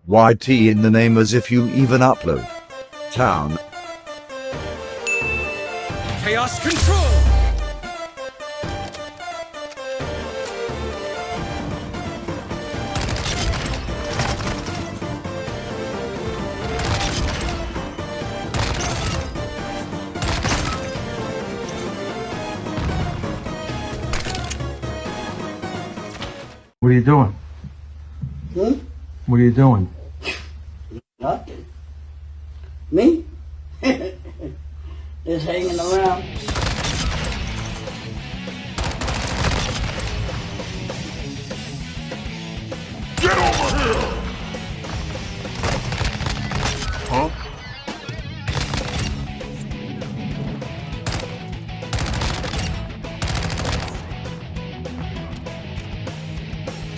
MWIII in the name as if you even upload. Town. Chaos control! What are you doing? What are you doing? Nothing. Me? Just hanging around. Get over here! Huh?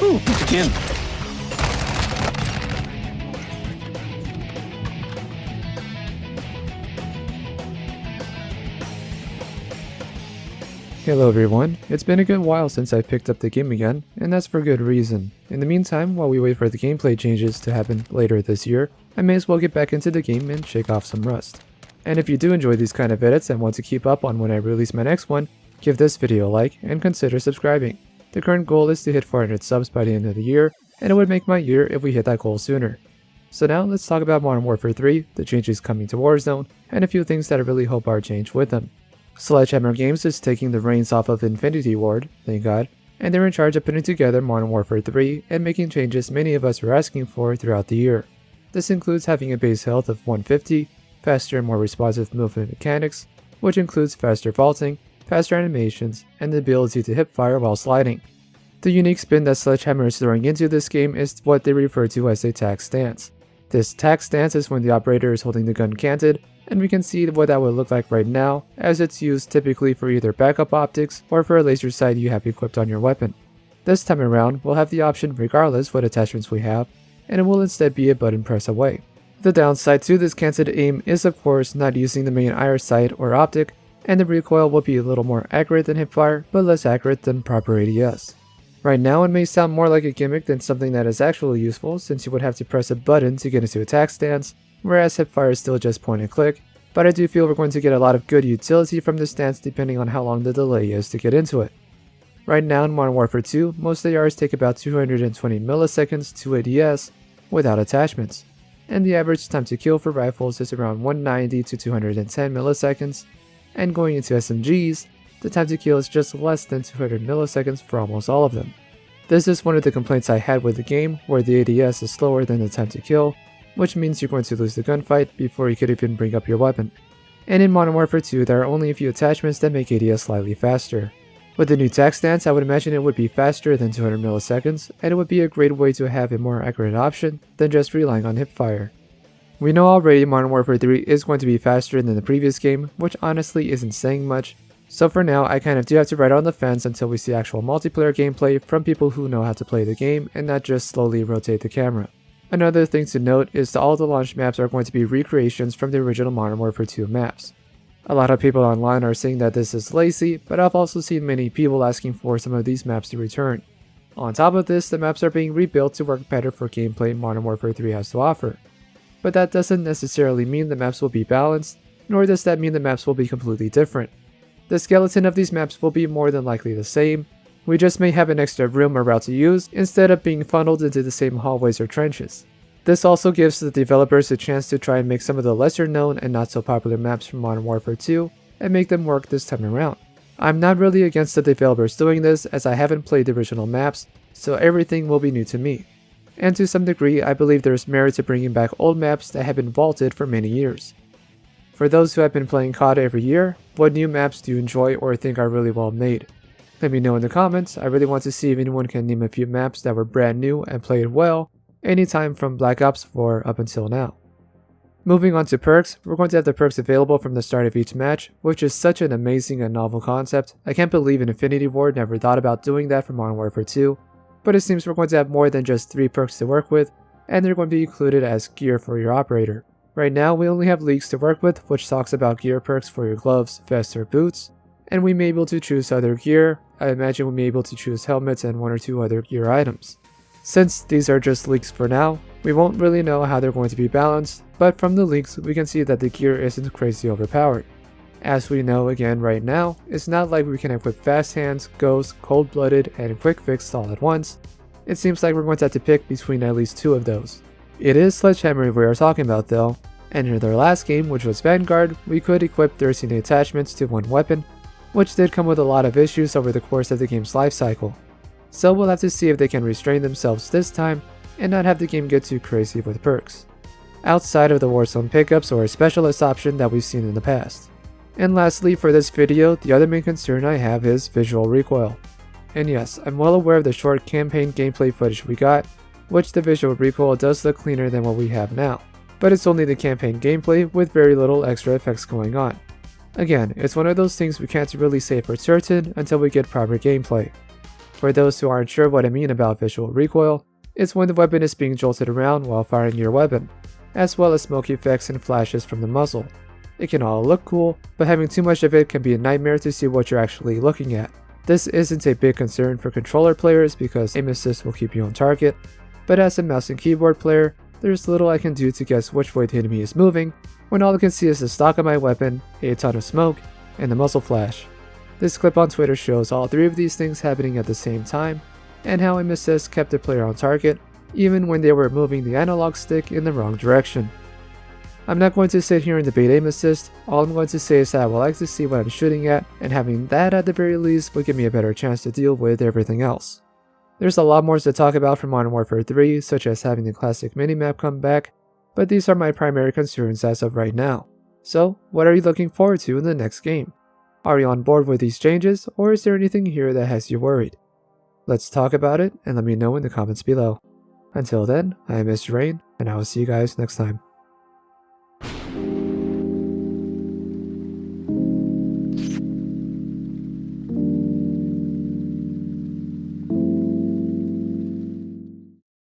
Ooh, again. Hello everyone, it's been a good while since I picked up the game again, and that's for good reason. In the meantime, while we wait for the gameplay changes to happen later this year, I may as well get back into the game and shake off some rust. And if you do enjoy these kind of edits and want to keep up on when I release my next one, give this video a like and consider subscribing. The current goal is to hit 400 subs by the end of the year, and it would make my year if we hit that goal sooner. So now let's talk about Modern Warfare 3, the changes coming to Warzone, and a few things that I really hope are changed with them. Sledgehammer Games is taking the reins off of Infinity Ward, thank god, and they're in charge of putting together Modern Warfare 3 and making changes many of us are asking for throughout the year. This includes having a base health of 150, faster and more responsive movement mechanics, which includes faster vaulting, faster animations, and the ability to hipfire while sliding. The unique spin that Sledgehammer is throwing into this game is what they refer to as a tack stance. This tack stance is when the operator is holding the gun canted, and we can see what that would look like right now, as it's used typically for either backup optics or for a laser sight you have equipped on your weapon. This time around, we'll have the option regardless what attachments we have, and it will instead be a button press away. The downside to this canted aim is of course not using the main IR sight or optic, and the recoil will be a little more accurate than hipfire, but less accurate than proper ADS. Right now it may sound more like a gimmick than something that is actually useful, since you would have to press a button to get into attack stance, whereas hipfire is still just point and click, but I do feel we're going to get a lot of good utility from this stance depending on how long the delay is to get into it. Right now in Modern Warfare 2, most ARs take about 220 milliseconds to ADS without attachments, and the average time to kill for rifles is around 190 to 210 milliseconds, and going into SMGs, the time to kill is just less than 200 milliseconds for almost all of them. This is one of the complaints I had with the game, where the ADS is slower than the time to kill, which means you're going to lose the gunfight before you could even bring up your weapon. And in Modern Warfare 2, there are only a few attachments that make ADS slightly faster. With the new tack stance, I would imagine it would be faster than 200 milliseconds, and it would be a great way to have a more accurate option than just relying on hipfire. We know already Modern Warfare 3 is going to be faster than the previous game, which honestly isn't saying much, so for now I kind of do have to ride on the fence until we see actual multiplayer gameplay from people who know how to play the game and not just slowly rotate the camera. Another thing to note is that all the launch maps are going to be recreations from the original Modern Warfare 2 maps. A lot of people online are saying that this is lazy, but I've also seen many people asking for some of these maps to return. On top of this, the maps are being rebuilt to work better for gameplay Modern Warfare 3 has to offer. But that doesn't necessarily mean the maps will be balanced, nor does that mean the maps will be completely different. The skeleton of these maps will be more than likely the same. We just may have an extra room or route to use instead of being funneled into the same hallways or trenches. This also gives the developers a chance to try and make some of the lesser known and not so popular maps from Modern Warfare 2 and make them work this time around. I'm not really against the developers doing this, as I haven't played the original maps, so everything will be new to me. And to some degree, I believe there is merit to bringing back old maps that have been vaulted for many years. For those who have been playing COD every year, what new maps do you enjoy or think are really well made? Let me know in the comments. I really want to see if anyone can name a few maps that were brand new and played well, anytime from Black Ops 4 up until now. Moving on to perks, we're going to have the perks available from the start of each match, which is such an amazing and novel concept. I can't believe Infinity Ward never thought about doing that for Modern Warfare 2, but it seems we're going to have more than just 3 perks to work with, and they're going to be included as gear for your operator. Right now we only have leaks to work with, which talks about gear perks for your gloves, vests, or boots, and we may be able to choose other gear. I imagine we may be able to choose helmets and 1 or 2 other gear items. Since these are just leaks for now, We won't really know how they're going to be balanced, but from the leaks we can see that the gear isn't crazy overpowered. As we know again right now, it's not like we can equip Fast Hands, Ghost, Cold Blooded, and Quick Fix all at once. It seems like we're going to have to pick between at least 2 of those. It is Sledgehammer we are talking about though, and in their last game, which was Vanguard, we could equip 13 attachments to one weapon, which did come with a lot of issues over the course of the game's life cycle. So we'll have to see if they can restrain themselves this time, and not have the game get too crazy with perks, outside of the Warzone pickups or a specialist option that we've seen in the past. And lastly, for this video, the other main concern I have is visual recoil. And yes, I'm well aware of the short campaign gameplay footage we got, which the visual recoil does look cleaner than what we have now, but it's only the campaign gameplay with very little extra effects going on. Again, it's one of those things we can't really say for certain until we get proper gameplay. For those who aren't sure what I mean about visual recoil, it's when the weapon is being jolted around while firing your weapon, as well as smoke effects and flashes from the muzzle. It can all look cool, but having too much of it can be a nightmare to see what you're actually looking at. This isn't a big concern for controller players because aim assist will keep you on target, but as a mouse and keyboard player, there's little I can do to guess which way the enemy is moving, when all I can see is the stock of my weapon, a ton of smoke, and the muzzle flash. This clip on Twitter shows all 3 of these things happening at the same time, and how aim assist kept the player on target, even when they were moving the analog stick in the wrong direction. I'm not going to sit here and debate aim assist, all I'm going to say is that I would like to see what I'm shooting at, and having that at the very least would give me a better chance to deal with everything else. There's a lot more to talk about from Modern Warfare 3, such as having the classic minimap come back, but these are my primary concerns as of right now. So, what are you looking forward to in the next game? Are you on board with these changes, or is there anything here that has you worried? Let's talk about it and let me know in the comments below. Until then, I am Mr. Rain, and I will see you guys next time.